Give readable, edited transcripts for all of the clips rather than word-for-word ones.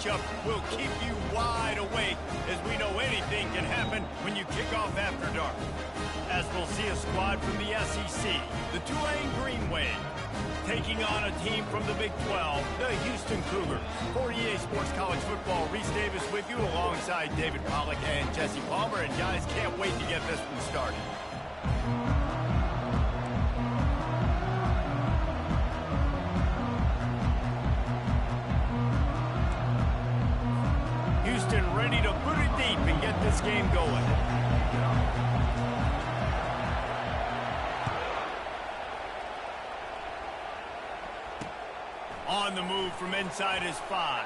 matchup will keep you wide awake, as we know anything can happen when you kick off after dark. As we'll see a squad from the SEC, the Tulane Green Wave, taking on a team from the Big 12, the Houston Cougars. For EA Sports College Football, Reese Davis with you alongside David Pollack and Jesse Palmer. And guys, can't wait to get this one started. Houston ready to put it deep and get this game going. On the move from inside his 5.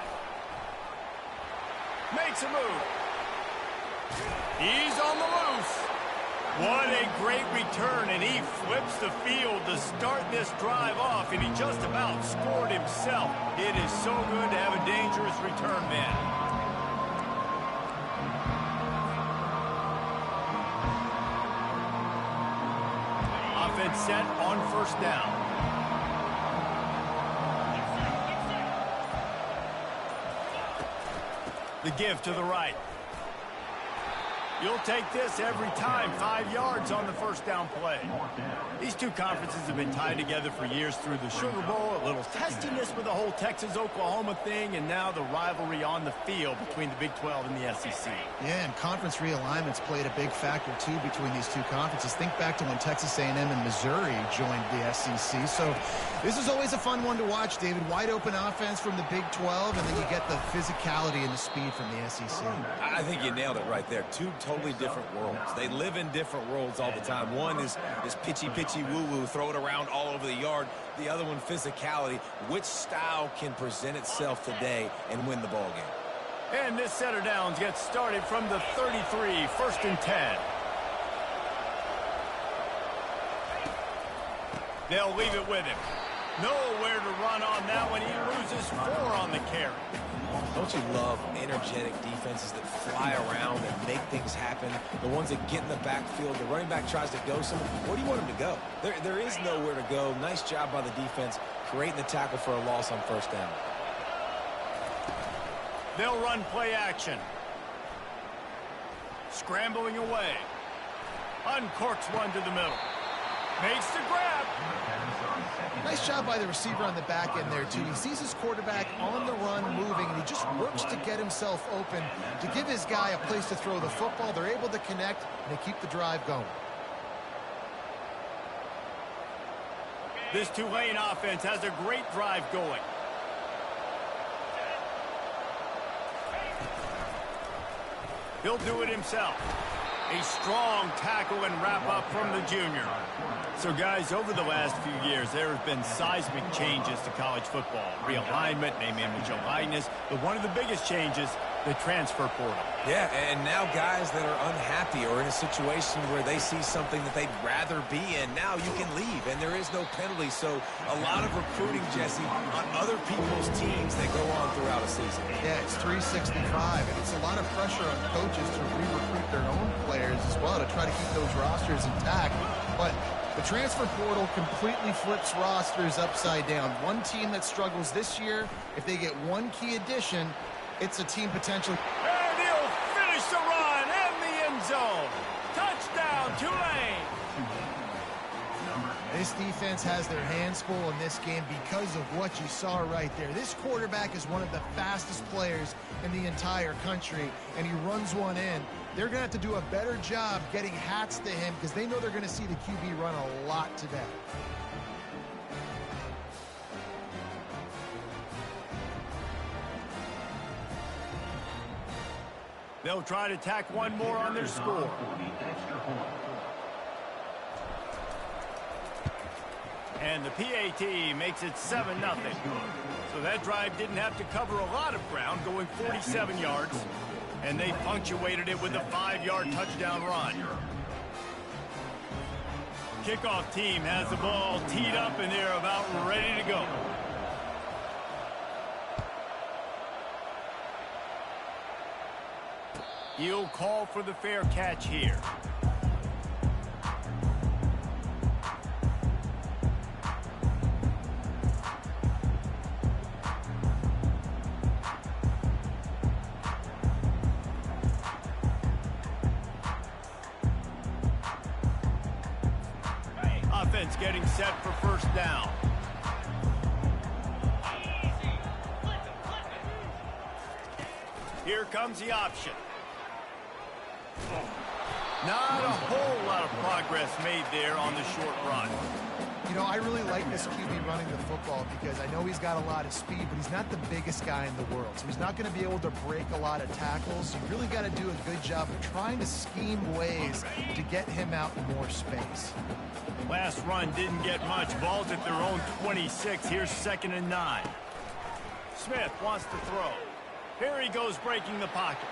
Makes a move. He's on the loose. What a great return, and he flips the field to start this drive off, and he just about scored himself. It is so good to have a dangerous return man. Offense set on first down. The give to the right. You'll take this every time. 5 yards on the first down play. These two conferences have been tied together for years through the Sugar Bowl, a little testiness with the whole Texas-Oklahoma thing, and now the rivalry on the field between the Big 12 and the SEC. Yeah, and conference realignments played a big factor, too, between these two conferences. Think back to when Texas A&M and Missouri joined the SEC. So this is always a fun one to watch, David. Wide open offense from the Big 12, and then you get the physicality and the speed from the SEC. I think you nailed it right there. Two totally different worlds. They live in different worlds all the time. One is pitchy woo-woo, throw it around all over the yard. The other one, physicality. Which style can present itself today and win the ball game? And this set of downs gets started from the 33, 1st and 10. They'll leave it with him. Nowhere to run on that one. He loses 4 on the carry. Don't you love energetic defenses that fly around and make things happen? The ones that get in the backfield, the running back tries to go somewhere. Where do you want him to go? There is nowhere to go. Nice job by the defense creating the tackle for a loss on first down. They'll run play action. Scrambling away. Uncorks one to the middle. Makes the grab. Nice job by the receiver on the back end there, too. He sees his quarterback on the run moving, and he just works to get himself open to give his guy a place to throw the football. They're able to connect, and they keep the drive going. This Tulane offense has a great drive going. He'll do it himself. A strong tackle and wrap-up from the junior. So, guys, over the last few years, there have been seismic changes to college football. Realignment, name, image, and likeness. But one of the biggest changes, the transfer portal. Yeah, and now guys that are unhappy or in a situation where they see something that they'd rather be in, now you can leave, and there is no penalty. So a lot of recruiting, Jesse, on other people's teams that go on throughout a season. Yeah, it's 365, and it's a lot of pressure on coaches to re-recruit their own players as well to try to keep those rosters intact. But the transfer portal completely flips rosters upside down. One team that struggles this year, if they get one key addition, it's a team potentially. And he'll finish the run and the end zone. Touchdown, Tulane. This defense has their hands full in this game because of what you saw right there. This quarterback is one of the fastest players in the entire country, and he runs one in. They're going to have to do a better job getting hats to him because they know they're going to see the QB run a lot today. They'll try to tack one more on their score. And the PAT makes it 7-0. So that drive didn't have to cover a lot of ground, going 47 yards. And they punctuated it with a 5-yard touchdown run. Kickoff team has the ball teed up, and they're about ready to go. He'll call for the fair catch here. defense getting set for first down. Here comes the option. Not a whole lot of progress made there on the short run. You know, I really like this QB running the football because I know he's got a lot of speed, but he's not the biggest guy in the world. So he's not going to be able to break a lot of tackles. You really got to do a good job of trying to scheme ways to get him out in more space. Last run didn't get much. Ball's at their own 26. Here's 2nd and 9. Smith wants to throw. Here he goes, breaking the pocket.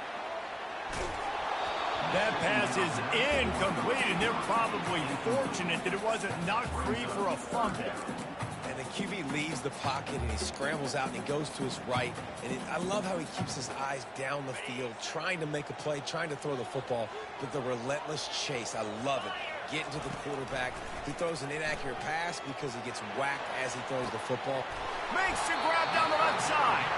That pass is incomplete, and they're probably fortunate that it wasn't knocked free for a fumble. And the QB leaves the pocket, and he scrambles out, and he goes to his right. And I love how he keeps his eyes down the field, trying to make a play, trying to throw the football, but the relentless chase, I love it. Getting to the quarterback. He throws an inaccurate pass because he gets whacked as he throws the football. Makes the grab down the left side.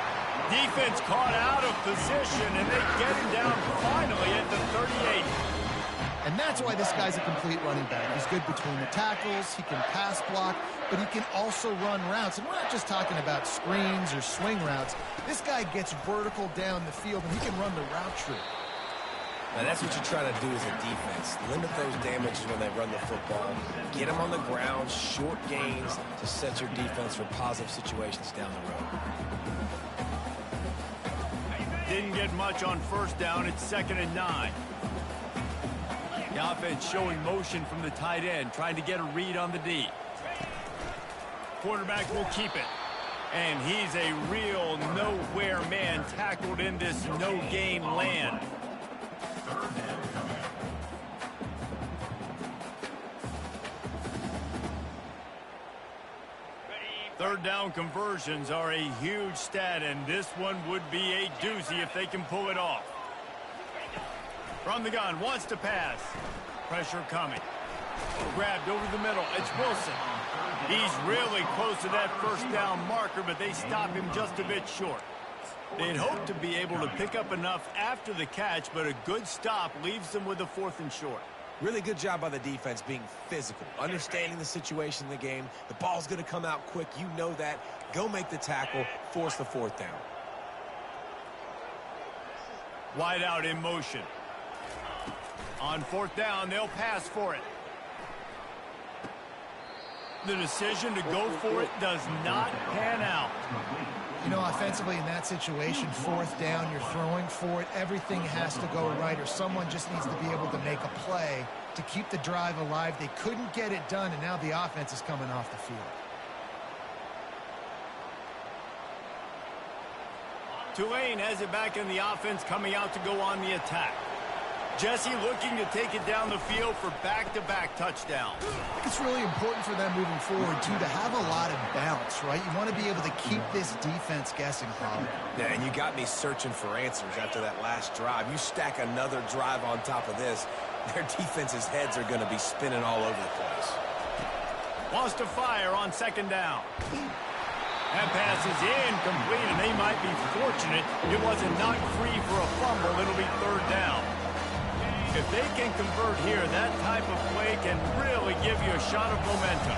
Defense caught out of position, and they get him down finally at the 38. And that's why this guy's a complete running back. He's good between the tackles, he can pass block, but he can also run routes. And we're not just talking about screens or swing routes. This guy gets vertical down the field, and he can run the route tree. Now, that's what you try to do as a defense. Limit those damages when they run the football. Get them on the ground, short gains to set your defense for positive situations down the road. Didn't get much on first down. It's 2nd and 9. The offense showing motion from the tight end, trying to get a read on the D. Quarterback will keep it. And he's a real nowhere man, tackled in this no-gain land. Third down conversions are a huge stat, and this one would be a doozy if they can pull it off. From the gun, wants to pass. Pressure coming. Grabbed over the middle. It's Wilson. He's really close to that first down marker, but they stop him just a bit short. They'd hope to be able to pick up enough after the catch, but a good stop leaves them with a 4th and short. Really good job by the defense being physical, understanding the situation in the game. The ball's going to come out quick. You know that. Go make the tackle, force the 4th down. Wide out in motion. On 4th down, they'll pass for it. The decision to go for it does not pan out. You know, offensively in that situation, 4th down, you're throwing for it. Everything has to go right, or someone just needs to be able to make a play to keep the drive alive. They couldn't get it done, and now the offense is coming off the field. Tulane has it back in the offense, coming out to go on the attack. Jesse looking to take it down the field for back-to-back touchdowns. I think it's really important for them moving forward, too, to have a lot of bounce, right? You want to be able to keep this defense guessing, Paul. Yeah, and you got me searching for answers after that last drive. You stack another drive on top of this, their defense's heads are going to be spinning all over the place. Wants to fire on 2nd down. That pass is incomplete, and they might be fortunate it wasn't knocked free for a fumble. It'll be 3rd down. If they can convert here, that type of play can really give you a shot of momentum.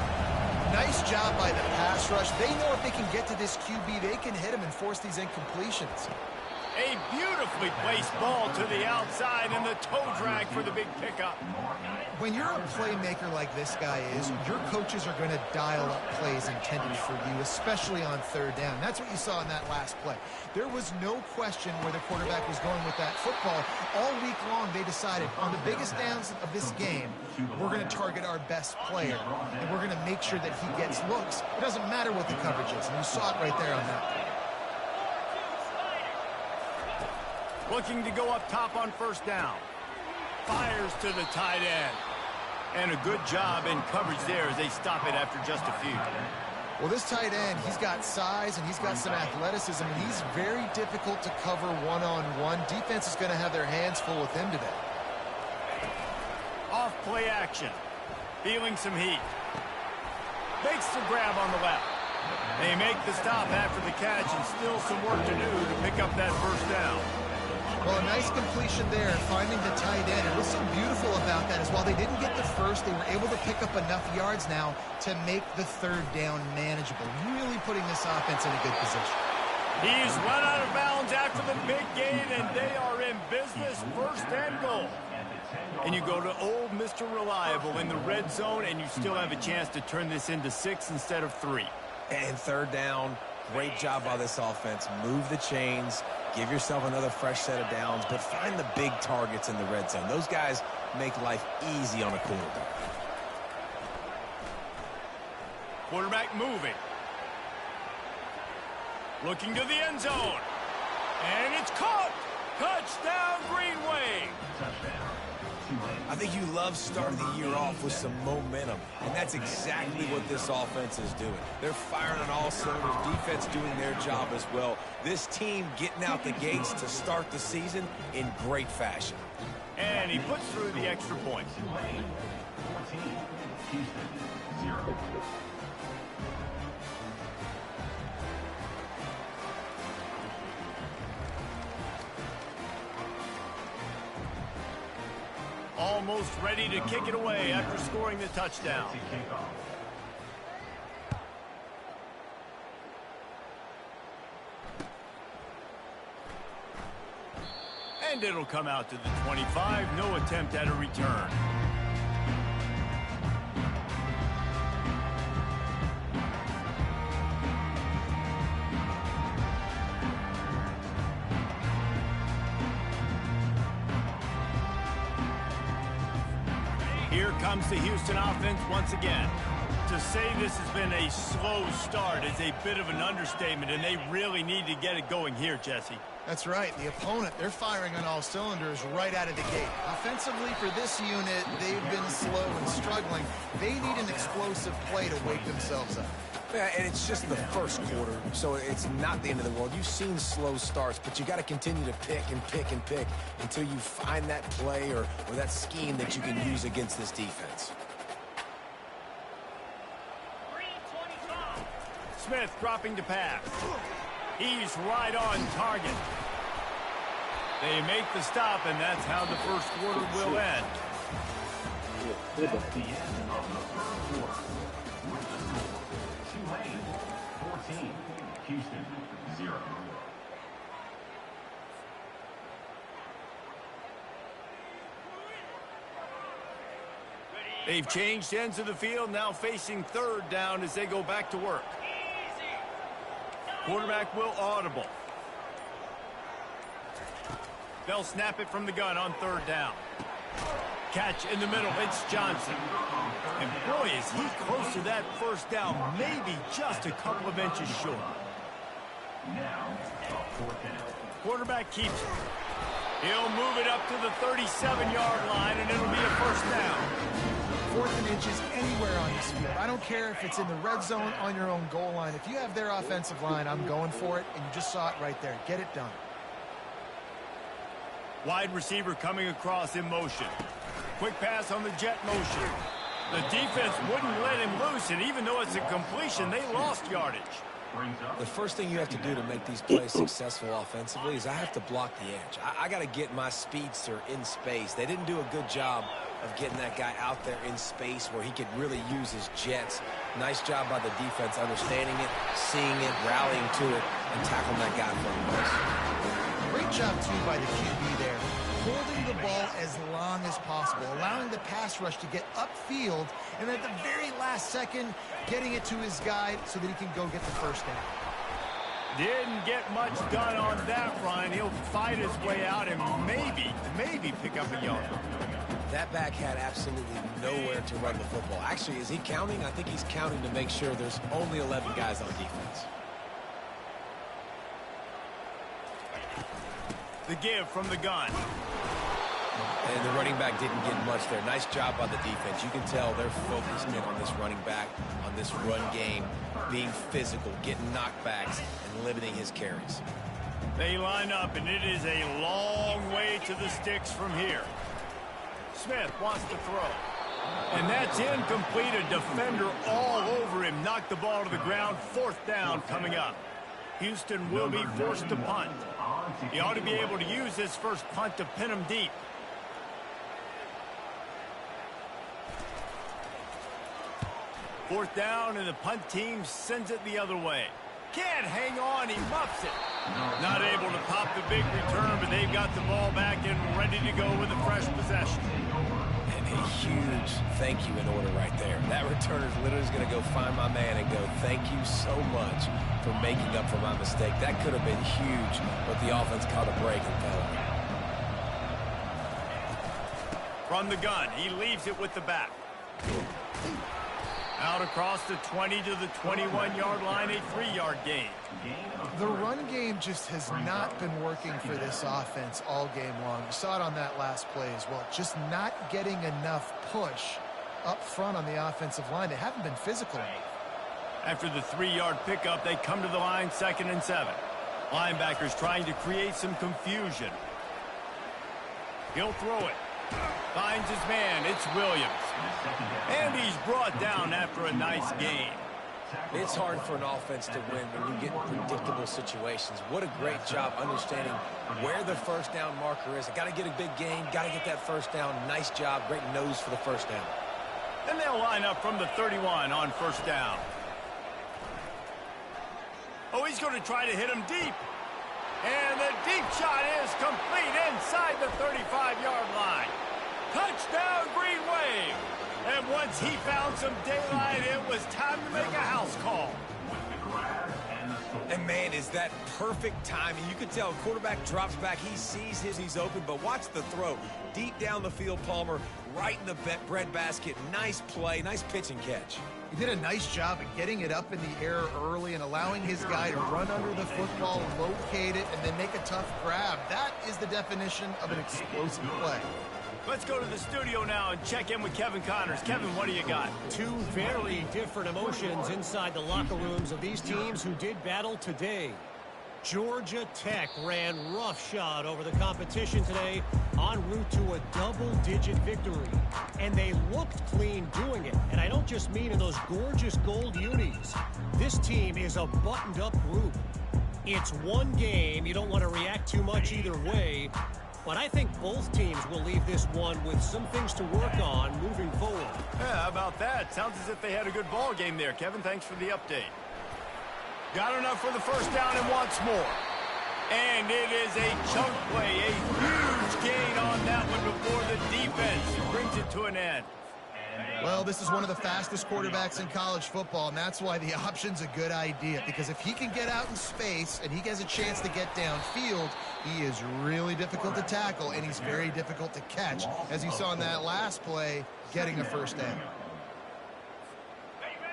Nice job by the pass rush. They know if they can get to this QB, they can hit him and force these incompletions. A beautifully placed ball to the outside, and the toe drag for the big pickup. When you're a playmaker like this guy is, your coaches are going to dial up plays intended for you, especially on 3rd down. That's what you saw in that last play. There was no question where the quarterback was going with that football. All week long, they decided on the biggest downs of this game, we're going to target our best player, and we're going to make sure that he gets looks. It doesn't matter what the coverage is, and you saw it right there on that play. Looking to go up top on 1st down. Fires to the tight end. And a good job in coverage there as they stop it after just a few. Well, this tight end, he's got size and he's got some athleticism, and he's very difficult to cover one-on-one. Defense is going to have their hands full with him today. Off play action. Feeling some heat. Makes the grab on the left. They make the stop after the catch, and still some work to do to pick up that 1st down. Well, a nice completion there, finding the tight end. And what's so beautiful about that is while they didn't get the first, they were able to pick up enough yards now to make the third down manageable, really putting this offense in a good position. He's run out of bounds after the big gain, and they are in business, first and goal. And you go to old Mr. Reliable in the red zone, and you still have a chance to turn this into 6 instead of 3. And third down, great job by this offense. Move the chains, give yourself another fresh set of downs, but find the big targets in the red zone. Those guys make life easy on a quarterback. Quarterback moving. Looking to the end zone. And it's caught. Touchdown, Greenway. I think you love starting the year off with some momentum, and that's exactly what this offense is doing. They're firing on all cylinders, defense doing their job as well. This team getting out the gates to start the season in great fashion. And he puts through the extra point. Tulane, 14, Houston, 0. Almost ready to kick it away after scoring the touchdown. And it'll come out to the 25. No attempt at a return. Here comes the Houston offense once again. To say this has been a slow start is a bit of an understatement, and they really need to get it going here, Jesse. That's right. The opponent, they're firing on all cylinders right out of the gate. Offensively, for this unit, they've been slow and struggling. They need an explosive play to wake themselves up. Yeah, and it's just the first quarter, so it's not the end of the world. You've seen slow starts, but you got to continue to pick and pick and pick until you find that play or that scheme that you can use against this defense. Smith dropping to pass. He's right on target. They make the stop, and that's how the first quarter will end. That's the end of the first quarter. With the score, Tulane, 14, Houston, 0. They've changed ends of the field, now facing third down as they go back to work. Quarterback will audible. They'll snap it from the gun on third down. Catch in the middle, it's Johnson. And boy, is he close to that first down, maybe just a couple of inches short. Now, fourth down. Quarterback keeps it. He'll move it up to the 37-yard line, and it'll be a first down. 4th and inches anywhere on this field. I don't care if it's in the red zone, on your own goal line. If you have their offensive line, I'm going for it, and you just saw it right there. Get it done. Wide receiver coming across in motion. Quick pass on the jet motion. The defense wouldn't let him loose, and even though it's a completion, they lost yardage. The first thing you have to do to make these plays successful offensively is I have to block the edge. I got to get my speedster in space. They didn't do a good job of getting that guy out there in space where he could really use his jets. Nice job by the defense understanding it, seeing it, rallying to it, and tackling that guy for a miss. Great job, too, by the QB there. Holding the ball as long as possible, allowing the pass rush to get upfield, and at the very last second, getting it to his guy so that he can go get the first down. Didn't get much done on that run. He'll fight his way out and maybe pick up a yard. That back had absolutely nowhere to run the football. Actually, is he counting? I think he's counting to make sure there's only 11 guys on defense. The give from the gun. And the running back didn't get much there. Nice job by the defense. You can tell they're focused in on this running back, on this run game, being physical, getting knockbacks, and limiting his carries. They line up, and it is a long way to the sticks from here. Smith wants to throw. And that's incomplete. A defender all over him. Knocked the ball to the ground. 4th down coming up. Houston will be forced to punt. He ought to be able to use this first punt to pin him deep. Fourth down, and the punt team sends it the other way. Can't hang on, he muffs it. Not able to pop the big return, but they've got the ball back and ready to go with a fresh possession. And a huge thank you in order right there. That returner is literally going to go find my man and go, thank you so much for making up for my mistake. That could have been huge, but the offense caught a break and fell. From the gun, he leaves it with the back. Out across the 20 to the 21-yard line, a 3-yard gain. The run game just has not been working for this offense all game long. You saw it on that last play as well. Just not getting enough push up front on the offensive line. They haven't been physical enough. After the 3-yard pickup, they come to the line, 2nd and 7. Linebackers trying to create some confusion. He'll throw it. Finds his man. It's Williams. And he's brought down after a nice gain. It's hard for an offense to win when you get in predictable situations. What a great job understanding where the first down marker is. I got to get a big gain. Got to get that first down. Nice job. Great nose for the first down. And they'll line up from the 31 on first down. Oh, he's going to try to hit him deep. And the deep shot is complete inside the 35-yard line. Touchdown, Green Wave. And once he found some daylight, it was time to make a house call. And, man, is that perfect timing. You can tell quarterback drops back. He sees he's open, but watch the throw. Deep down the field, Palmer, right in the bread basket. Nice play, nice pitch and catch. He did a nice job of getting it up in the air early and allowing his guy to run under the football, locate it, and then make a tough grab. That is the definition of an explosive play. Let's go to the studio now and check in with Kevin Connors. Kevin, what do you got? Two very different emotions inside the locker rooms of these teams who did battle today. Georgia Tech ran roughshod over the competition today en route to a double-digit victory. And they looked clean doing it. And I don't just mean in those gorgeous gold unis. This team is a buttoned-up group. It's one game. You don't want to react too much either way. But I think both teams will leave this one with some things to work on moving forward. Yeah, how about that? Sounds as if they had a good ball game there. Kevin, thanks for the update. Got enough for the first down and wants more. And it is a chunk play, a huge gain on that one before the defense brings it to an end. Well, this is one of the fastest quarterbacks in college football, and that's why the option's a good idea. Because if he can get out in space and he gets a chance to get downfield, he is really difficult to tackle, and he's very difficult to catch. As you saw in that last play, getting a first down.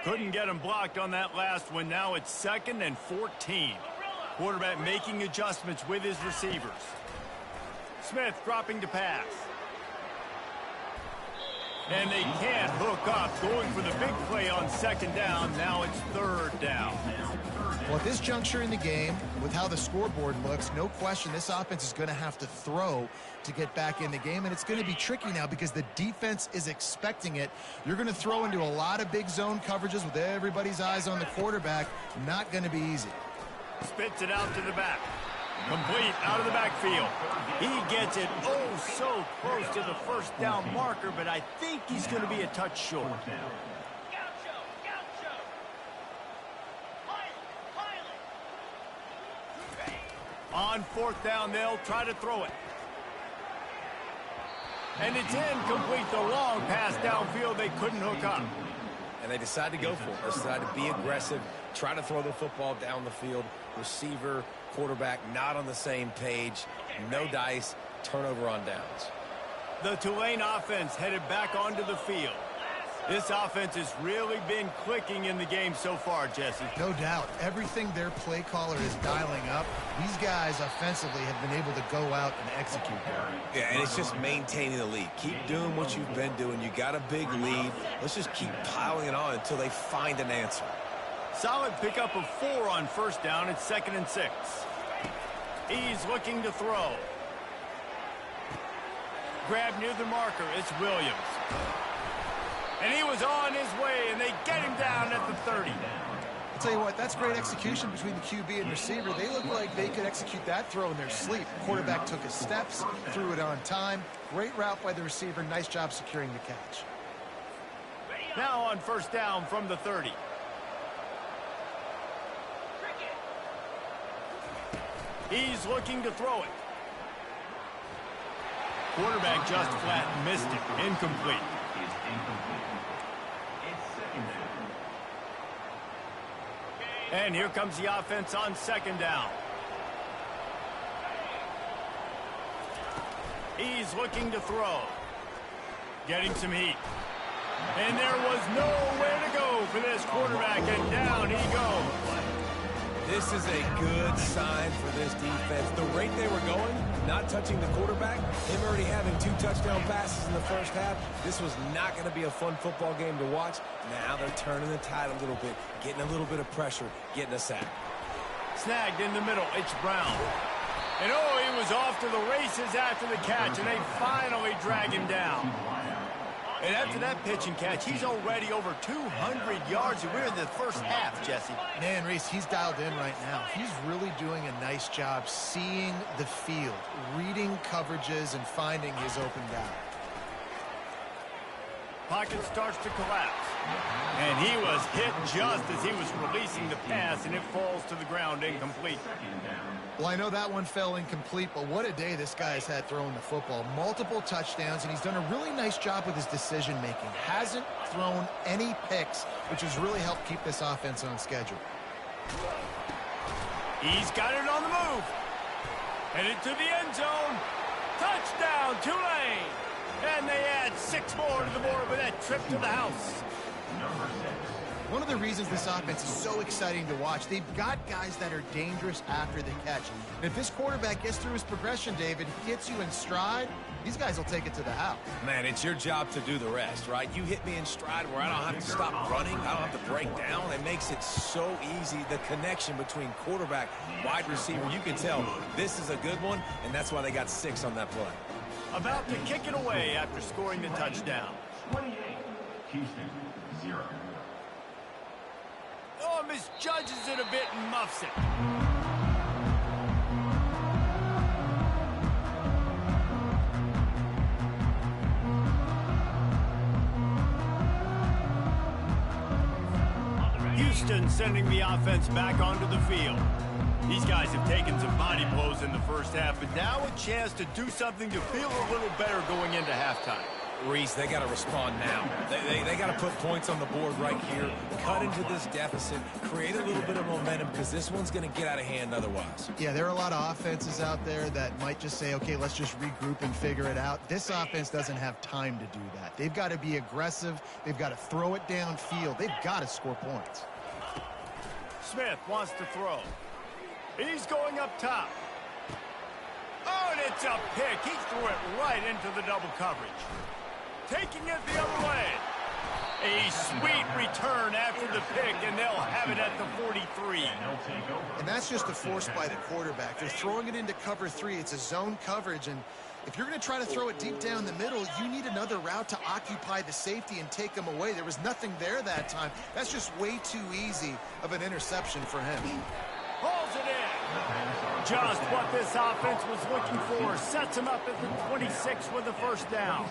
Couldn't get him blocked on that last one. Now it's 2nd and 14. Quarterback making adjustments with his receivers. Smith dropping to pass. And they can't hook up, going for the big play on 2nd down. Now it's 3rd down. Well, at this juncture in the game, with how the scoreboard looks, no question this offense is going to have to throw to get back in the game. And it's going to be tricky now because the defense is expecting it. You're going to throw into a lot of big zone coverages with everybody's eyes on the quarterback. Not going to be easy. Spits it out to the back. Complete out of the backfield. He gets it so close to the first down marker, but I think he's going to be a touch short. On 4th down, they'll try to throw it. And it's incomplete. The long pass downfield, they couldn't hook up. And they decide to go for it. They decide to be aggressive, try to throw the football down the field. Receiver, quarterback not on the same page. No dice, turnover on downs. The Tulane offense headed back onto the field. This offense has really been clicking in the game so far, Jesse. No doubt. Everything their play caller is dialing up, these guys offensively have been able to go out and execute there. Yeah, and it's just maintaining the lead. Keep doing what you've been doing. You got a big lead. Let's just keep piling it on until they find an answer. Solid pickup of 4 on first down. It's 2nd and 6. He's looking to throw. Grab near the marker. It's Williams. And he was on his way, and they get him down at the 30. Tell you what, that's great execution between the QB and receiver. They look like they could execute that throw in their sleep. Quarterback took his steps, threw it on time. Great route by the receiver. Nice job securing the catch. Now on first down from the 30. He's looking to throw it. Quarterback just flat missed it. Incomplete. And here comes the offense on second down. He's looking to throw. Getting some heat. And there was nowhere to go for this quarterback, and down he goes. This is a good sign for this defense. The rate they were going, not touching the quarterback, him already having 2 touchdown passes in the first half, this was not going to be a fun football game to watch. Now they're turning the tide a little bit, getting a little bit of pressure, getting a sack. Snagged in the middle, it's Brown. And oh, he was off to the races after the catch, and they finally drag him down. And after that pitch and catch, he's already over 200 yards, and we're in the first half, Jesse. Man, Reese, he's dialed in right now. He's really doing a nice job seeing the field, reading coverages, and finding his open guy. Pocket starts to collapse. And he was hit just as he was releasing the pass, and it falls to the ground incomplete. Well, I know that one fell incomplete, but what a day this guy has had throwing the football. Multiple touchdowns, and he's done a really nice job with his decision-making. Hasn't thrown any picks, which has really helped keep this offense on schedule. He's got it on the move. Headed to the end zone. Touchdown, Tulane. And they add 6 more to the board with that trip to the house. One of the reasons this offense is so exciting to watch, they've got guys that are dangerous after the catch. And if this quarterback gets through his progression, David, gets you in stride, these guys will take it to the house. Man, it's your job to do the rest, right? You hit me in stride where I don't have to stop running. I don't have to break down. It makes it so easy. The connection between quarterback, wide receiver, you can tell this is a good one, and that's why they got 6 on that play. About to kick it away after scoring the touchdown. 28, Houston, 0. Oh, misjudges it a bit and muffs it. Houston sending the offense back onto the field. These guys have taken some body blows in the first half, but now a chance to do something to feel a little better going into halftime. Reese, they got to respond now. They got to put points on the board right here, cut into this deficit, create a little bit of momentum, because this one's going to get out of hand otherwise. Yeah, there are a lot of offenses out there that might just say, okay, let's just regroup and figure it out. This offense doesn't have time to do that. They've got to be aggressive. They've got to throw it downfield. They've got to score points. Smith wants to throw. He's going up top. Oh, and it's a pick. He threw it right into the double coverage. Taking it the other way. A sweet return after the pick, and they'll have it at the 43. And that's just a force by the quarterback. They're throwing it into cover 3. It's a zone coverage, and if you're going to try to throw it deep down the middle, you need another route to occupy the safety and take him away. There was nothing there that time. That's just way too easy of an interception for him. Pulls it in. Just what this offense was looking for. Sets him up at the 26 with the first down.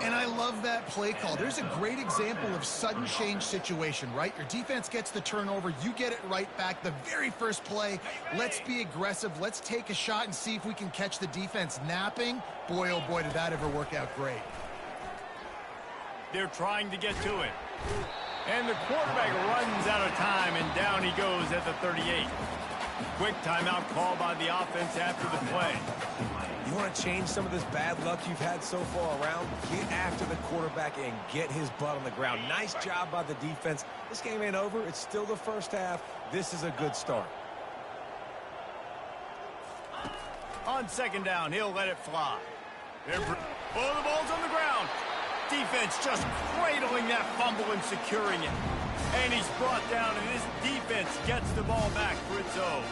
And I love that play call. There's a great example of sudden change situation, right? Your defense gets the turnover. You get it right back. The very first play, let's be aggressive. Let's take a shot and see if we can catch the defense napping. Boy, oh boy, did that ever work out great. They're trying to get to it. And the quarterback runs out of time, and down he goes at the 38. Quick timeout call by the offense after the play. You want to change some of this bad luck you've had so far around? Get after the quarterback and get his butt on the ground. Nice job by the defense. This game ain't over. It's still the first half. This is a good start. On second down, he'll let it fly. Oh, the ball's on the ground. Defense just cradling that fumble and securing it. And he's brought down, and his defense gets the ball back for its own.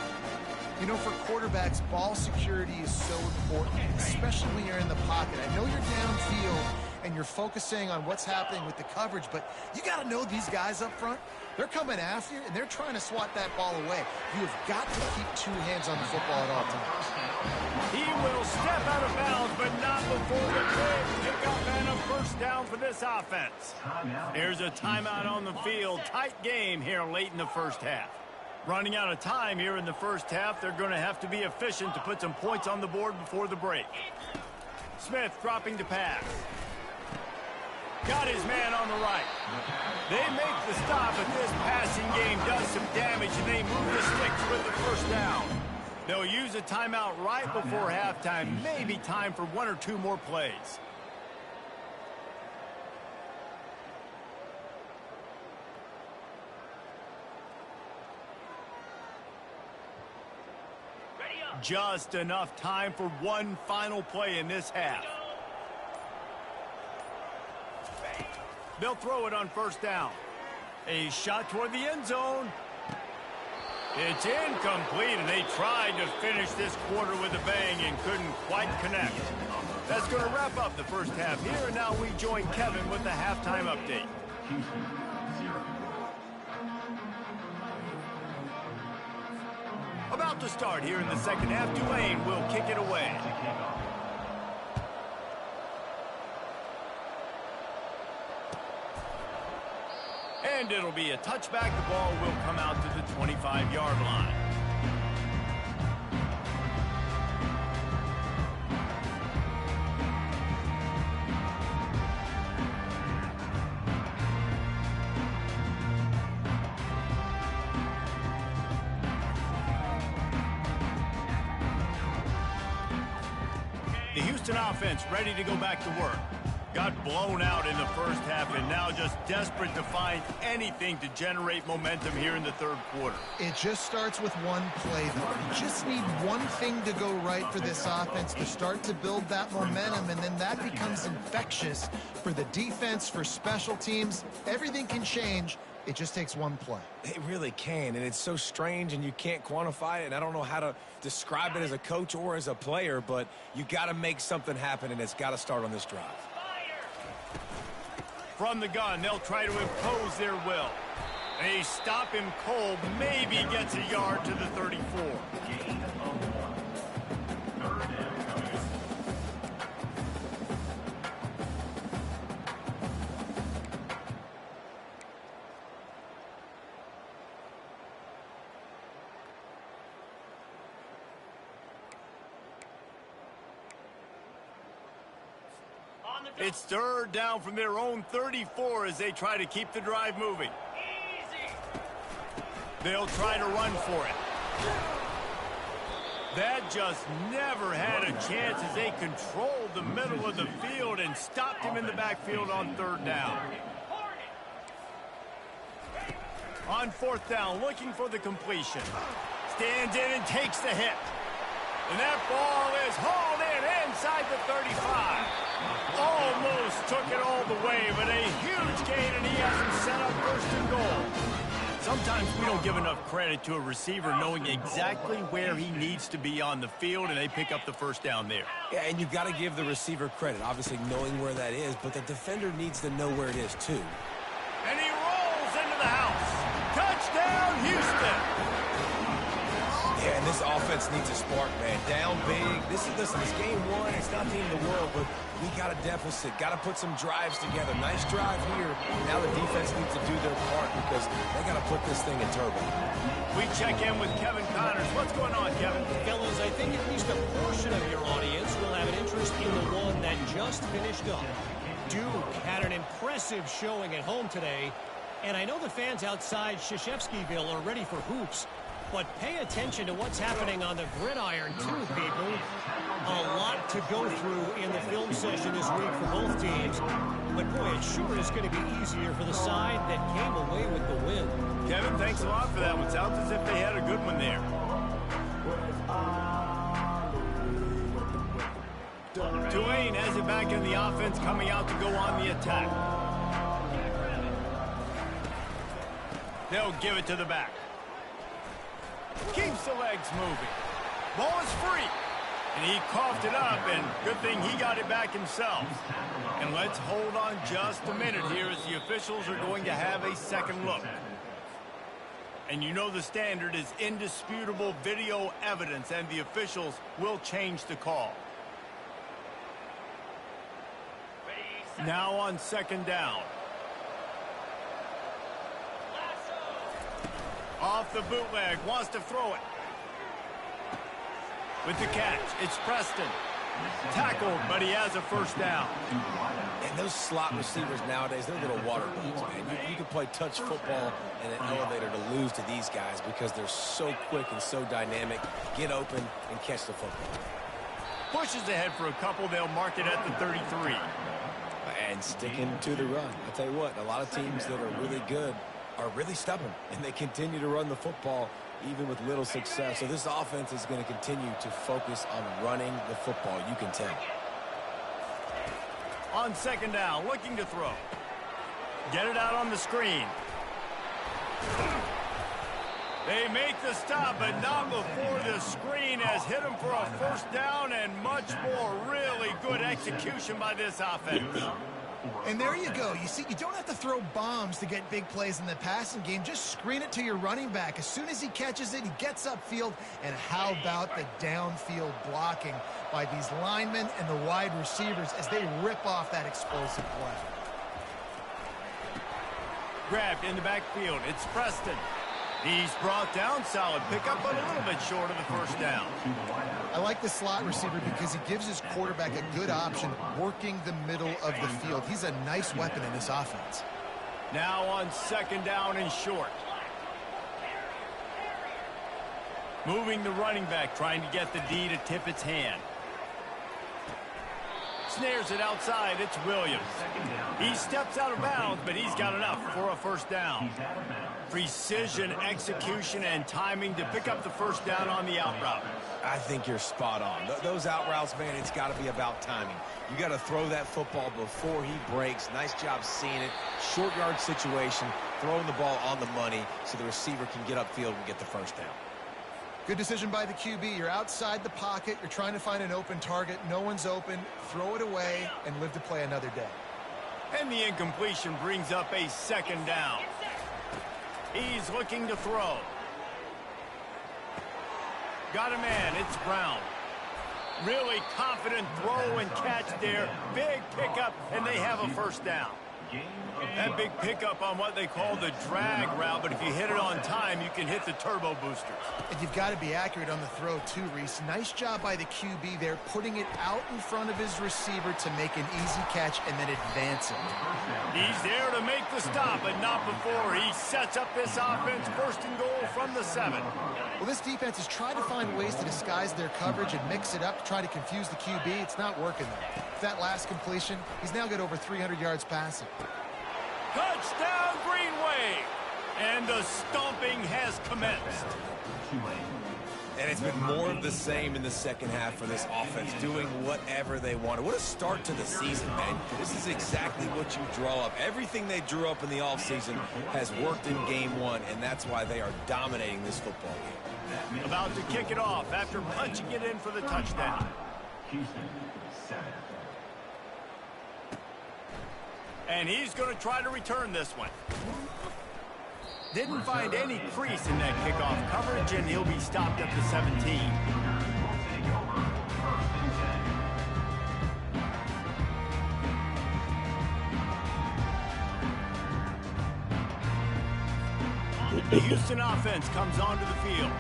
You know, for quarterbacks, ball security is so important, especially when you're in the pocket. I know you're downfield, and you're focusing on what's happening with the coverage, but you got to know these guys up front. They're coming after you, and they're trying to swat that ball away. You have got to keep two hands on the football at all times. He will step out of bounds, but not before the big pickup and a first down for this offense. Here's a timeout on the field. Tight game here late in the first half. Running out of time here in the first half, they're going to have to be efficient to put some points on the board before the break. Smith dropping to pass. Got his man on the right. They make the stop, but this passing game does some damage, and they move the sticks with the first down. They'll use a timeout right before halftime. Maybe time for one or two more plays. Just enough time for one final play in this half. They'll throw it on first down. A shot toward the end zone. It's incomplete, and they tried to finish this quarter with a bang and couldn't quite connect. That's going to wrap up the first half here, and now we join Kevin with the halftime update. About to start here in the second half. Tulane will kick it away. And it'll be a touchback. The ball will come out to the 25-yard line. The Houston offense ready to go back to work. Got blown out in the first half and now just desperate to find anything to generate momentum here in the third quarter. It just starts with one play, though. You just need one thing to go right for this offense to start to build that momentum, and then that becomes infectious for the defense, for special teams. Everything can change. It just takes one play. It really can, and it's so strange, and you can't quantify it, and I don't know how to describe it as a coach or as a player, but you got to make something happen, and it's got to start on this drive. From the gun, they'll try to impose their will. They stop him cold, maybe gets a yard to the 34. It's third down from their own 34 as they try to keep the drive moving. They'll try to run for it. That just never had a chance as they controlled the middle of the field and stopped him in the backfield on third down. On fourth down, looking for the completion. Stands in and takes the hit. And that ball is hauled in inside the 35. Almost took it all the way, but a huge gain, and he has him set up first and goal. Sometimes we don't give enough credit to a receiver knowing exactly where he needs to be on the field, and they pick up the first down there. Yeah, and you've got to give the receiver credit, obviously knowing where that is, but the defender needs to know where it is too. And he rolls into the house. Touchdown, Houston! Yeah, and this offense needs a spark, man. Down big. Listen, it's game one. It's not the end of the world, but we got a deficit. Got to put some drives together. Nice drive here. Now the defense needs to do their part because they got to put this thing in turbo. We check in with Kevin Connors. What's going on, Kevin? Fellas, I think at least a portion of your audience will have an interest in the one that just finished up. Duke had an impressive showing at home today, and I know the fans outside Krzyzewskiville are ready for hoops. But pay attention to what's happening on the gridiron, too, people. A lot to go through in the film session this week for both teams. But, boy, it sure is going to be easier for the side that came away with the win. Kevin, thanks a lot for that one. Sounds as if they had a good one there. Tulane has it back in the offense, coming out to go on the attack. They'll give it to the back. Keeps the legs moving. Ball is free. And he coughed it up, and good thing he got it back himself. And let's hold on just a minute here as the officials are going to have a second look. And you know the standard is indisputable video evidence, and the officials will change the call. Now on second down. Off the bootleg, wants to throw it. With the catch, it's Preston. Tackled, but he has a first down. And those slot receivers nowadays, they're little water bugs, man. You can play touch football in an elevator to lose to these guys because they're so quick and so dynamic. Get open and catch the football. Pushes ahead for a couple. They'll mark it at the 33. And sticking to the run. I'll tell you what, a lot of teams that are really good are really stubborn, and they continue to run the football even with little success. So this offense is going to continue to focus on running the football. You can tell. On second down, looking to throw. Get it out on the screen. They make the stop, but not before the screen has hit them for a first down, and much more really good execution by this offense. And there you go. You see, you don't have to throw bombs to get big plays in the passing game. Just screen it to your running back. As soon as he catches it, he gets upfield. And how about the downfield blocking by these linemen and the wide receivers as they rip off that explosive play. Grabbed in the backfield. It's Preston. He's brought down. Solid pickup, but a little bit short of the first down. I like the slot receiver because he gives his quarterback a good option working the middle of the field. He's a nice weapon in this offense. Now on second down and short. Moving the running back, trying to get the D to tip its hand. Snares it outside. It's Williams. He steps out of bounds, but he's got enough for a first down. Precision, execution, and timing to pick up the first down on the out route. I think you're spot on. Those out routes, man, it's got to be about timing. You got to throw that football before he breaks. Nice job seeing it. Short yard situation, throwing the ball on the money so the receiver can get upfield and get the first down. Good decision by the QB. You're outside the pocket. You're trying to find an open target. No one's open. Throw it away and live to play another day. And the incompletion brings up a second down. He's looking to throw. Got a man. It's Brown. Really confident throw and catch there. Big pickup, and they have a first down. That big pickup on what they call the drag route, but if you hit it on time, you can hit the turbo boosters. And you've got to be accurate on the throw too, Reese. Nice job by the QB there, putting it out in front of his receiver to make an easy catch and then advance it. He's there to make the stop, but not before. He sets up this offense, first and goal from the 7. Well, this defense has tried to find ways to disguise their coverage and mix it up to try to confuse the QB. It's not working there. That last completion, he's now got over 300 yards passing. Touchdown, Greenway! And the stomping has commenced. And it's been more of the same in the second half for this offense, doing whatever they wanted. What a start to the season, man. This is exactly what you draw up. Everything they drew up in the offseason has worked in game 1, and that's why they are dominating this football game. About to kick it off after punching it in for the touchdown. Houston, 7. And he's going to try to return this one. Didn't find any crease in that kickoff coverage, and he'll be stopped at the 17. The Houston offense comes onto the field.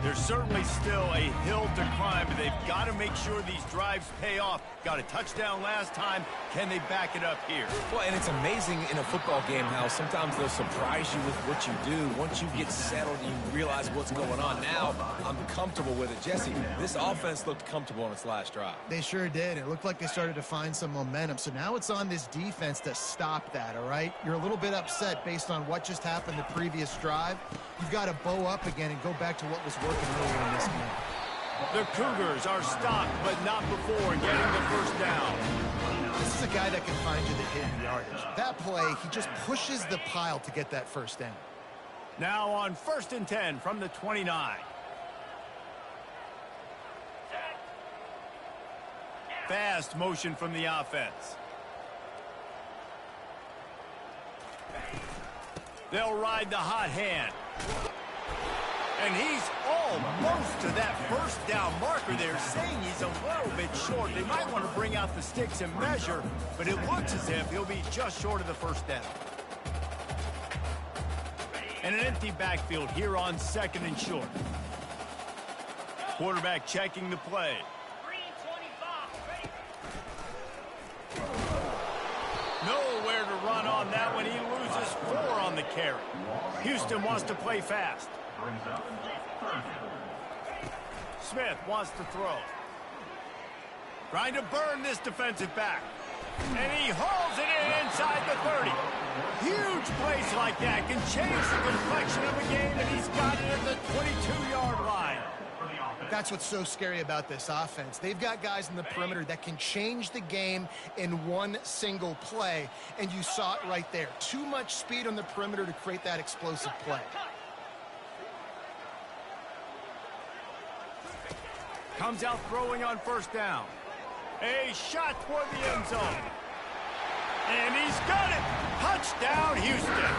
There's certainly still a hill to climb, but they've got to make sure these drives pay off. Got a touchdown last time. Can they back it up here? Well, and it's amazing in a football game how sometimes they'll surprise you with what you do. Once you get settled, you realize what's going on. Now, I'm comfortable with it. Jesse, this offense looked comfortable on its last drive. They sure did. It looked like they started to find some momentum. So now it's on this defense to stop that, all right? You're a little bit upset based on what just happened the previous drive. You've got to bow up again and go back to what was working earlier in this game. The Cougars are stopped, but not before getting the first down. This is a guy that can find you the hidden yardage. That play, he just pushes the pile to get that first down. Now on 1st and 10 from the 29. fast motion from the offense. They'll ride the hot hand. And he's almost to that first down marker there, saying he's a little bit short. They might want to bring out the sticks and measure, but it looks as if he'll be just short of the first down. And an empty backfield here on 2nd and short. Quarterback checking the play. Nowhere to run on that one. He loses 4 on the carry. Houston wants to play fast. Smith wants to throw. Trying to burn this defensive back. And he hauls it in inside the 30. Huge plays like that can change the complexion of a game, and he's got it at the 22-yard line. That's what's so scary about this offense. They've got guys in the perimeter that can change the game in one single play, and you saw it right there. Too much speed on the perimeter to create that explosive play. Comes out throwing on 1st down. A shot toward the end zone. And he's got it. Touchdown, Houston.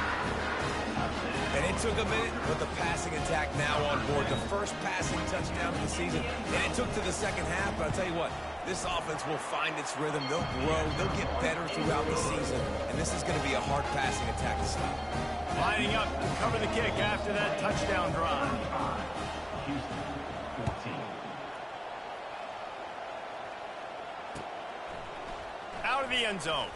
And it took a minute, but the passing attack now on board. The first passing touchdown of the season. And it took to the second half, but I'll tell you what, this offense will find its rhythm. They'll grow. They'll get better throughout the season. And this is going to be a hard passing attack to stop. Lining up to cover the kick after that touchdown drive. Houston, 14. Out of the end zone.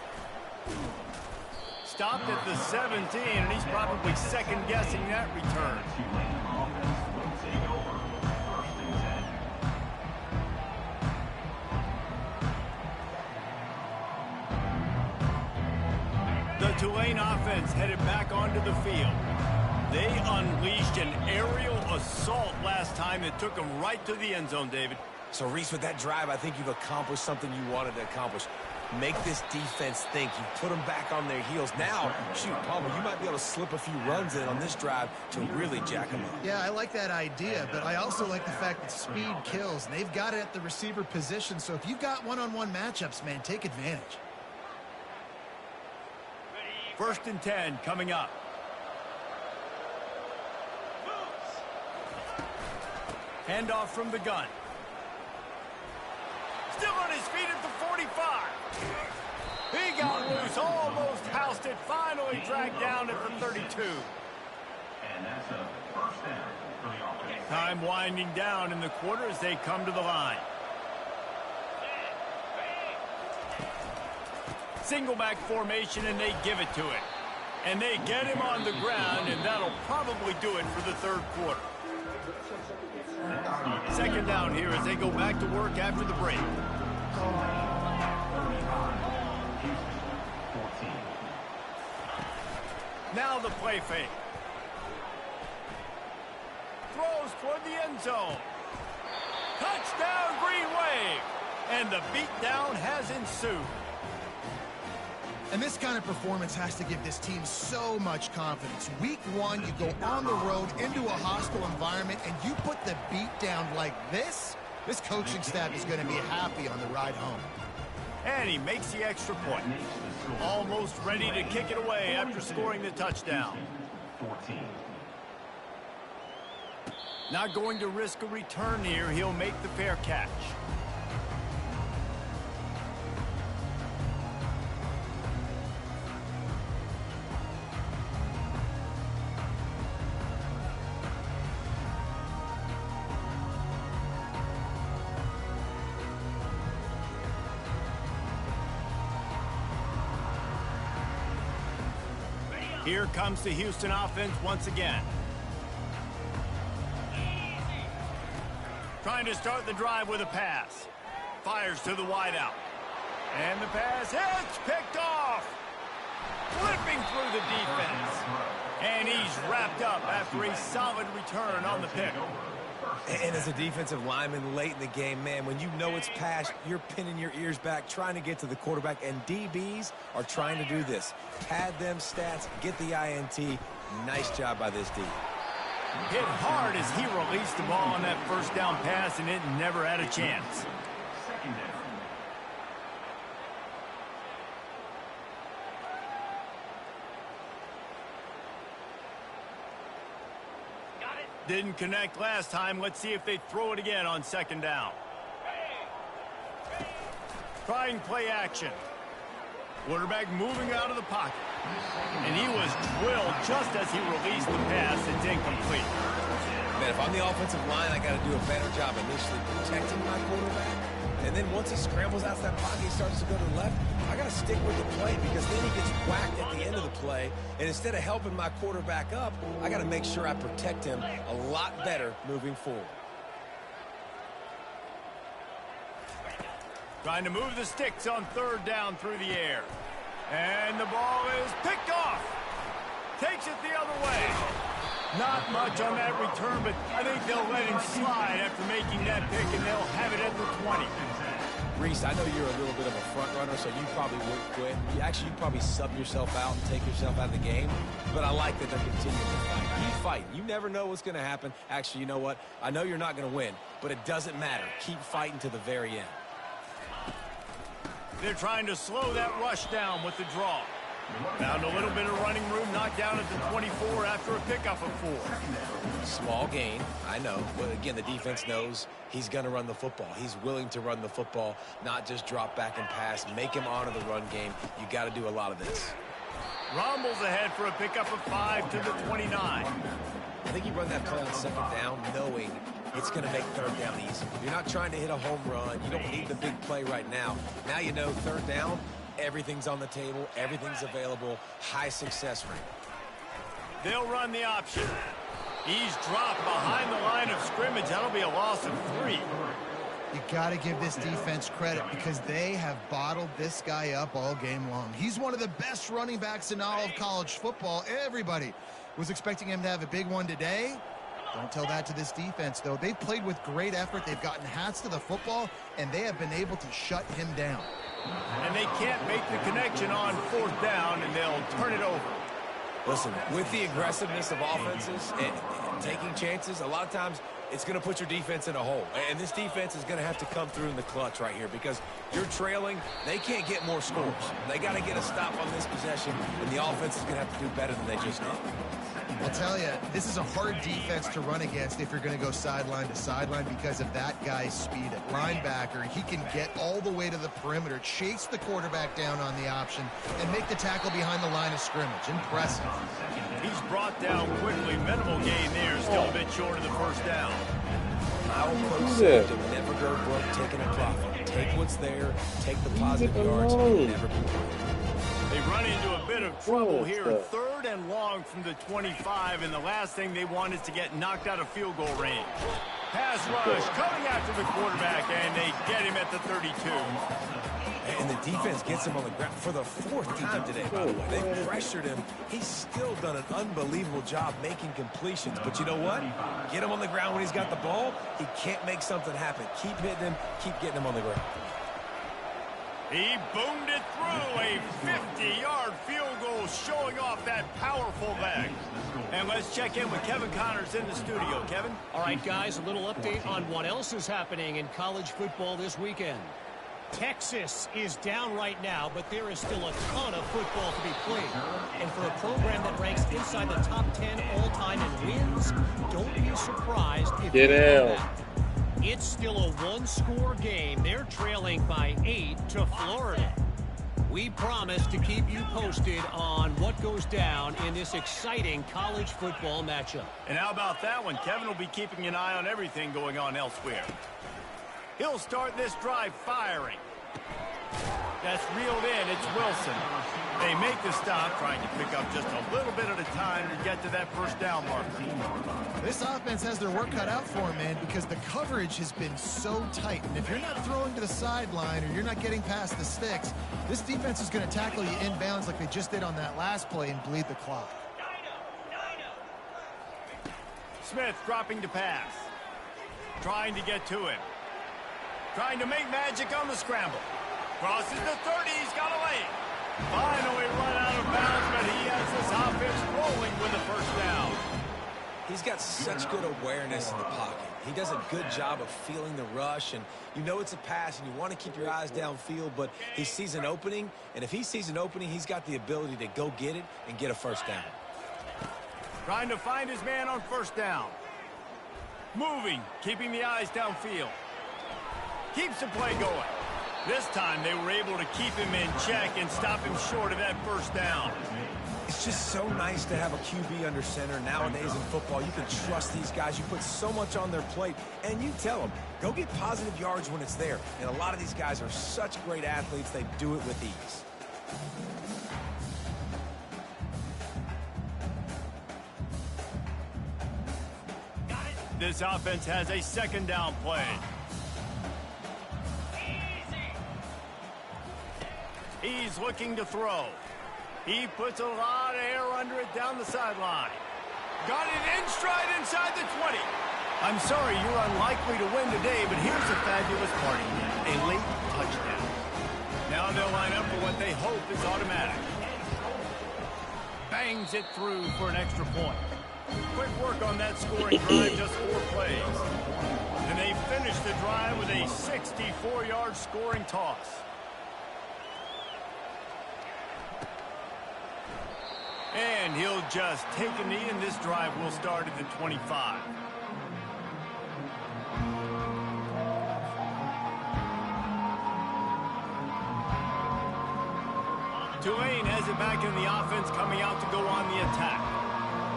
Stopped at the 17, and he's probably second-guessing that return. Tulane offense will take over 1st and 10. The Tulane offense headed back onto the field. They unleashed an aerial assault last time that took them right to the end zone, David. So, Reese, with that drive, I think you've accomplished something you wanted to accomplish. Make this defense think. You put them back on their heels. Now, shoot, Palmer, you might be able to slip a few runs in on this drive to really jack them up. Yeah, I like that idea, but I also like the fact that speed kills. And they've got it at the receiver position, so if you've got one-on-one matchups, man, take advantage. 1st and 10 coming up. Handoff from the gun. Still on his feet at the 45. He got loose, almost housed it, finally dragged down at the 32. And that's a 1st down for the offense. Time winding down in the quarter as they come to the line. Single back formation, and they give it to it. And they get him on the ground, and that'll probably do it for the 3rd quarter. 2nd down here as they go back to work after the break. Now the play fake. Throws toward the end zone. Touchdown, Green Wave. And the beatdown has ensued. And this kind of performance has to give this team so much confidence. Week 1, you go on the road into a hostile environment, and you put the beat down like this, this coaching staff is going to be happy on the ride home. And he makes the extra point. Almost ready to kick it away after scoring the touchdown. 14. Not going to risk a return here. He'll make the fair catch. Here comes the Houston offense once again. Trying to start the drive with a pass. Fires to the wideout. And the pass hits, picked off. Flipping through the defense. And he's wrapped up after a solid return on the pick. And as a defensive lineman late in the game, man, when you know it's passed, you're pinning your ears back, trying to get to the quarterback, and DBs are trying to do this. Pad them stats, get the INT. Nice job by this D. Hit hard as he released the ball on that 1st down pass, and it never had a chance. Didn't connect last time. Let's see if they throw it again on second down. Trying play action. Quarterback moving out of the pocket. And he was drilled just as he released the pass. It's incomplete. Man, if I'm the offensive line, I got to do a better job initially protecting my quarterback. And then once he scrambles out of that pocket, he starts to go to the left, I got to stick with the play because then he gets whacked at the end of the play. And instead of helping my quarterback up, I got to make sure I protect him a lot better moving forward. Trying to move the sticks on third down through the air. And the ball is picked off. Takes it the other way. Not much on that return, but I think they'll let him slide after making that pick, and they'll have it at the 20. Reese, I know you're a little bit of a front runner, so you probably would quit. You'd probably sub yourself out and take yourself out of the game. But I like that they're continuing to fight. Keep fighting. You never know what's going to happen. Actually, you know what? I know you're not going to win, but it doesn't matter. Keep fighting to the very end. They're trying to slow that rush down with the draw. Found a little bit of running room, knocked down at the 24 after a pickup of 4. Small gain, I know. But again, the defense knows he's going to run the football. He's willing to run the football, not just drop back and pass. Make him honor the run game. You got to do a lot of this. Rumbles ahead for a pickup of 5 to the 29. I think you run that play on second down knowing it's going to make third down easy. You're not trying to hit a home run. You don't need the big play right now. Now you know third down, everything's on the table, everything's available, high success rate. They'll run the option. He's dropped behind the line of scrimmage. That'll be a loss of 3. You got to give this defense credit because they have bottled this guy up all game long. He's one of the best running backs in all of college football. Everybody was expecting him to have a big one today. Don't tell that to this defense, though. They've played with great effort. They've gotten hats to the football, and they have been able to shut him down. And they can't make the connection on 4th down, and they'll turn it over. Listen, with the aggressiveness of offenses and taking chances, a lot of times it's going to put your defense in a hole. And this defense is going to have to come through in the clutch right here because you're trailing. They can't get more scores. They got to get a stop on this possession, and the offense is going to have to do better than they just did. I'll tell you, this is a hard defense to run against if you're going to go sideline to sideline because of that guy's speed at linebacker. He can get all the way to the perimeter, chase the quarterback down on the option, and make the tackle behind the line of scrimmage. Impressive. He's brought down quickly. Minimal gain there, still a bit short of the first down. I will coach said to never go broke taking a profit. Take what's there, take the positive yards, and never complain. They run into a bit of trouble here, 3rd and long from the 25, and the last thing they want is to get knocked out of field goal range. Pass rush, coming after the quarterback, and they get him at the 32. And the defense gets him on the ground for the 4th time today, by the way. They pressured him. He's still done an unbelievable job making completions. But you know what? Get him on the ground when he's got the ball. He can't make something happen. Keep hitting him. Keep getting him on the ground. He boomed it through a 50-yard field goal, showing off that powerful leg. And let's check in with Kevin Connors in the studio. Kevin? All right, guys, a little update on what else is happening in college football this weekend. Texas is down right now, but there is still a ton of football to be played. And for a program that ranks inside the top 10 all-time in wins, don't be surprised if you know that. It's still a one-score game. They're trailing by 8 to Florida. We promise to keep you posted on what goes down in this exciting college football matchup. And how about that one? Kevin will be keeping an eye on everything going on elsewhere. He'll start this drive firing. That's reeled in. It's Wilson. They make the stop, trying to pick up just a little bit at a time to get to that first down marker. This offense has their work cut out for them, man, because the coverage has been so tight. And if you're not throwing to the sideline or you're not getting past the sticks, this defense is going to tackle you inbounds like they just did on that last play and bleed the clock. Smith dropping to pass. Trying to get to him. Trying to make magic on the scramble. Crosses the 30. He's got a lane. Finally run out of bounds, but he has this offense rolling with the first down. He's got such good awareness in the pocket. He does a good job of feeling the rush, and you know it's a pass, and you want to keep your eyes downfield, but he sees an opening, and if he sees an opening, he's got the ability to go get it and get a first down. Trying to find his man on first down. Moving, keeping the eyes downfield. Keeps the play going. This time they were able to keep him in check and stop him short of that first down. It's just so nice to have a QB under center. Nowadays in football, you can trust these guys. You put so much on their plate, and you tell them, go get positive yards when it's there. And a lot of these guys are such great athletes, they do it with ease. This offense has a second down play. He's looking to throw. He puts a lot of air under it down the sideline. Got it in stride inside the 20. I'm sorry you're unlikely to win today, but here's the fabulous part. A late touchdown. Now they'll line up for what they hope is automatic. Bangs it through for an extra point. Quick work on that scoring drive, just 4 plays. And they finish the drive with a 64-yard scoring toss. And he'll just take a knee, and this drive will start at the 25. Tulane has it back in the offense, coming out to go on the attack.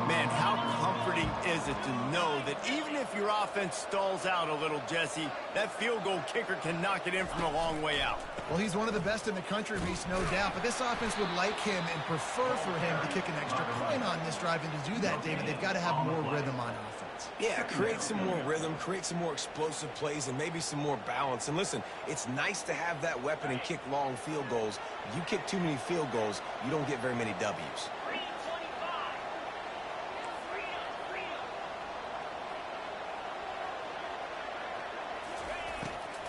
Man, how comforting is it to know that even if your offense stalls out a little, Jesse, that field goal kicker can knock it in from a long way out. Well, he's one of the best in the country, Reese, no doubt. But this offense would like him and prefer for him to kick an extra point on this drive. And to do that, David, they've got to have more rhythm on offense. Yeah, create some more rhythm, create some more explosive plays, and maybe some more balance. And listen, it's nice to have that weapon and kick long field goals. You kick too many field goals, you don't get very many W's.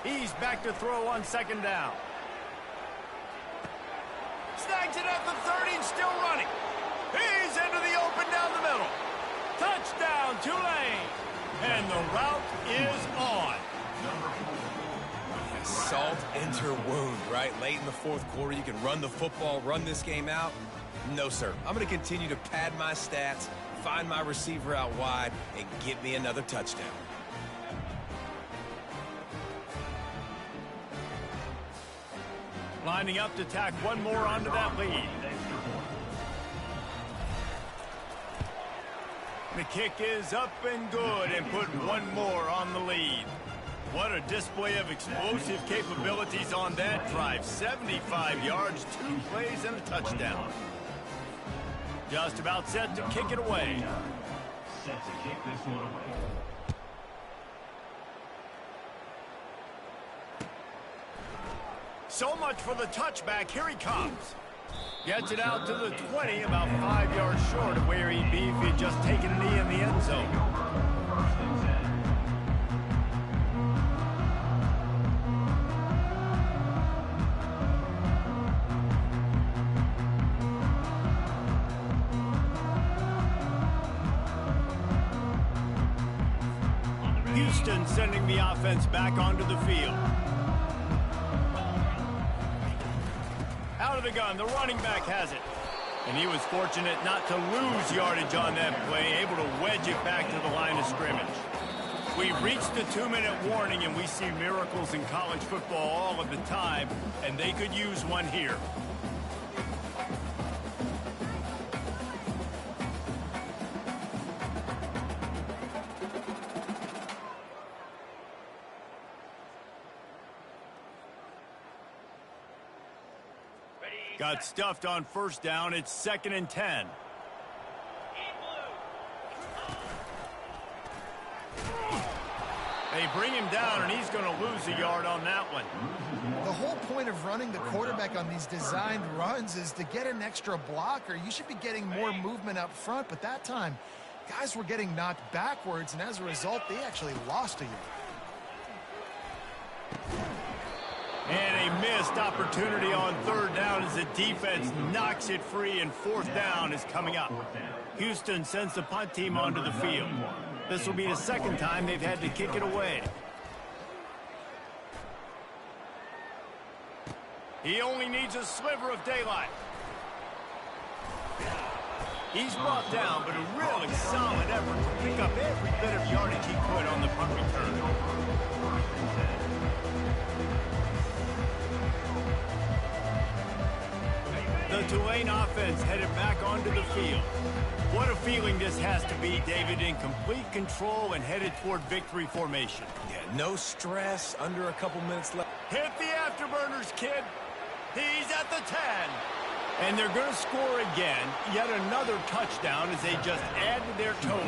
He's back to throw on second down. Snags it at the 30 and still running. He's into the open down the middle. Touchdown, Tulane. And the route is on. Salt into her wound, right? Late in the fourth quarter, you can run the football, run this game out. No, sir. I'm going to continue to pad my stats, find my receiver out wide, and get me another touchdown. Lining up to tack one more onto that lead. The kick is up and good, and put one more on the lead. What a display of explosive capabilities on that drive. 75 yards, 2 plays, and a touchdown. Just about set to kick it away. Set to kick this one away. So much for the touchback. Here he comes. Gets it out to the 20, about 5 yards short of where he'd be if he'd just taken a knee in the end zone. Houston sending the offense back onto the field. Out of the gun, the running back has it. And he was fortunate not to lose yardage on that play, able to wedge it back to the line of scrimmage. We've reached the 2-minute warning, and we see miracles in college football all of the time, and they could use one here. Got stuffed on first down. It's 2nd and 10. They bring him down, and he's going to lose a yard on that one. The whole point of running the quarterback on these designed runs is to get an extra blocker. You should be getting more movement up front, but that time, guys were getting knocked backwards, and as a result, they actually lost a yard. And a missed opportunity on 3rd down as the defense knocks it free, and 4th down is coming up. Houston sends the punt team onto the field. This will be the 2nd time they've had to kick it away. He only needs a sliver of daylight. He's brought down, but a really solid effort to pick up every bit of yardage he could on the punt return. The Tulane offense headed back onto the field. What a feeling this has to be, David, in complete control and headed toward victory formation. Yeah, no stress, under a couple minutes left. Hit the afterburners, kid. He's at the 10. And they're going to score again. Yet another touchdown as they just add to their total.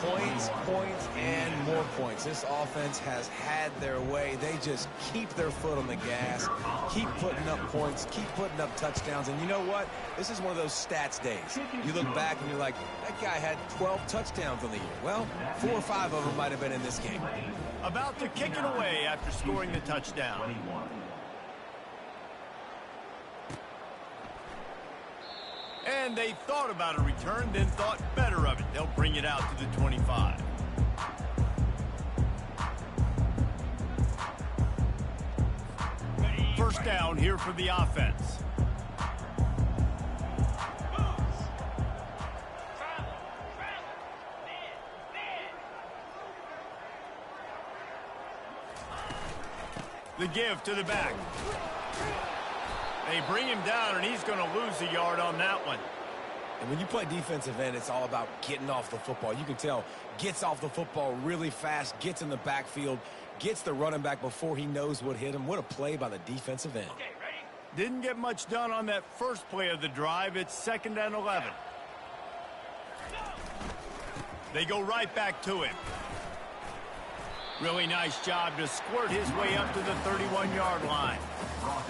Points, points, and more points. This offense has had their way. They just keep their foot on the gas, keep putting up points, keep putting up touchdowns. And you know what? This is one of those stats days. You look back and you're like, that guy had 12 touchdowns on the year. Well, 4 or 5 of them might have been in this game. About to kick it away after scoring the touchdown. And they thought about a return, then thought better of it. They'll bring it out to the 25. First down here for the offense. The give to the back. They bring him down, and he's going to lose a yard on that one. And when you play defensive end, it's all about getting off the football. You can tell, gets off the football really fast, gets in the backfield, gets the running back before he knows what hit him. What a play by the defensive end. Okay, ready? Didn't get much done on that first play of the drive. It's 2nd and 11. They go right back to him. Really nice job to squirt his way up to the 31-yard line.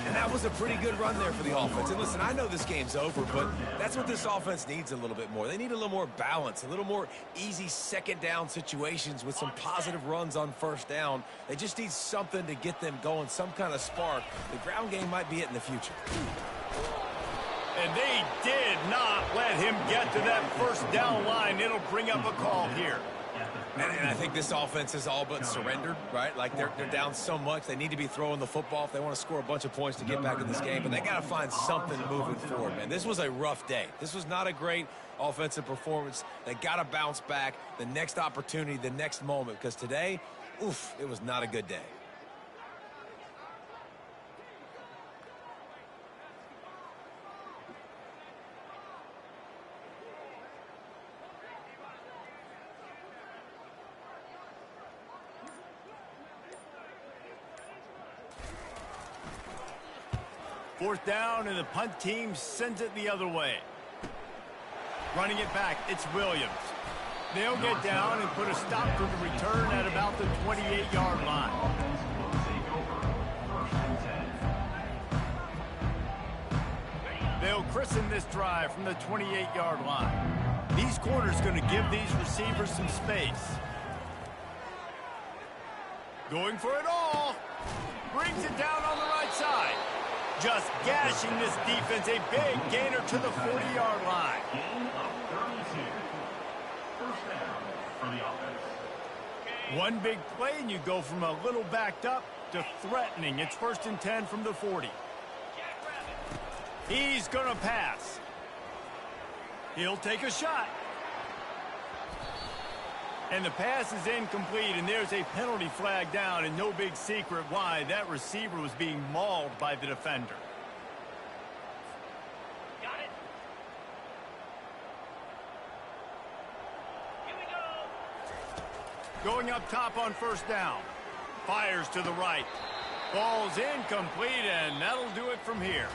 And that was a pretty good run there for the offense. And listen, I know this game's over, but that's what this offense needs a little bit more. They need a little more balance, a little more easy second down situations with some positive runs on first down. They just need something to get them going, some kind of spark. The ground game might be it in the future. And they did not let him get to that first down line. It'll bring up a call here. And I think this offense is all but surrendered, right? Like they're down so much. They need to be throwing the football if they want to score a bunch of points to get back in this game. But they got to find something moving forward, man. This was a rough day. This was not a great offensive performance. They got to bounce back the next opportunity, the next moment. Because today, oof, it was not a good day. Fourth down, and the punt team sends it the other way. Running it back, it's Williams. They'll get down and put a stop to the return at about the 28-yard line. They'll christen this drive from the 28-yard line. These corners going to give these receivers some space. Going for it all. Brings it down on the right side. Just gashing this defense, a big gainer to the 40-yard line. Gain of 32. First down for the offense. One big play, and you go from a little backed up to threatening. It's 1st and 10 from the 40. He's going to pass. He'll take a shot. And the pass is incomplete, and there's a penalty flag down, and no big secret why. That receiver was being mauled by the defender. Got it. Here we go. Going up top on first down. Fires to the right. Ball's incomplete, and that'll do it from here.